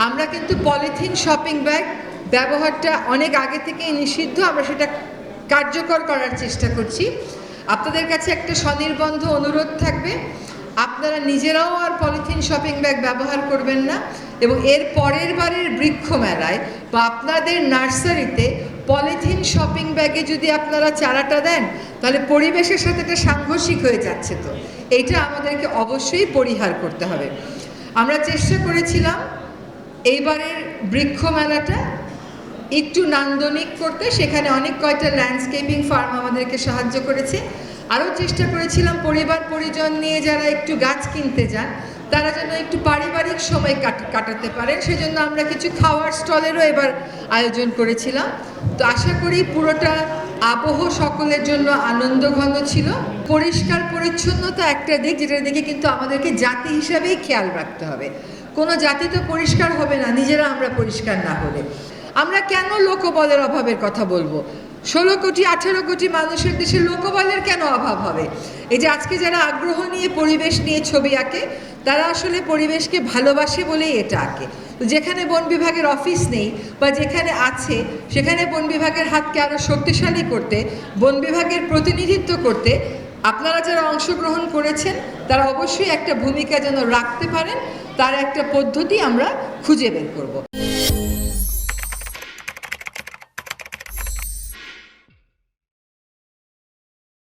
আমরা কিন্তু polythene shopping bag ব্যবহারটা অনেক আগে থেকেই নিষিদ্ধ, আমরা সেটা কার্যকর করার চেষ্টা করছি। আপনাদের কাছে একটা স্বনির্বন্ধ অনুরোধ থাকবে, আপনারা নিজেরাও আর পলিথিন শপিং ব্যাগ ব্যবহার করবেন না, এবং এর পরের বারের বৃক্ষ মেলায় বা আপনাদের নার্সারিতে পলিথিন শপিং ব্যাগে যদি আপনারা চারাটা দেন তাহলে পরিবেশের সাথে এটা সাংঘর্ষিক হয়ে যাচ্ছে। তো এইটা আমাদেরকে অবশ্যই পরিহার করতে হবে। আমরা চেষ্টা করেছিলাম এইবারের বৃক্ষ মেলাটা একটু নান্দনিক করতে, সেখানে অনেক কয়টা ল্যান্ডস্কেপিং ফার্ম আমাদেরকে সাহায্য করেছে। আরও চেষ্টা করেছিলাম পরিবার পরিজন নিয়ে যারা একটু গাছ কিনতে যান তারা যেন একটু পারিবারিক সময় কাটাতে পারেন, সেজন্য আমরা কিছু খাওয়ার স্টলেরও এবার আয়োজন করেছিলাম। তো আশা করি পুরোটা আবহ সকলের জন্য আনন্দঘন ছিল। পরিষ্কার পরিচ্ছন্নতা একটা দিক, যেটা দিকে কিন্তু আমাদেরকে জাতি হিসাবেই খেয়াল রাখতে হবে। কোনো জাতি তো পরিষ্কার হবে না নিজেরা আমরা পরিষ্কার না হলে। আমরা কেন লোকবলের অভাবের কথা বলবো? 16 কোটি 18 কোটি মানুষের দেশে লোকবলের কেন অভাব হবে? এই যে আজকে যারা আগ্রহ নিয়ে পরিবেশ নিয়ে ছবি আঁকে, তারা আসলে পরিবেশকে ভালোবাসে বলেই এটা আঁকে। তো যেখানে বন বিভাগের অফিস নেই বা যেখানে আছে সেখানে বন বিভাগের হাতকে আরও শক্তিশালী করতে, বন বিভাগের প্রতিনিধিত্ব করতে আপনারা যারা অংশগ্রহণ করেছেন তারা অবশ্যই একটা ভূমিকা যেন রাখতে পারেন, তার একটা পদ্ধতি আমরা খুঁজে বের করব।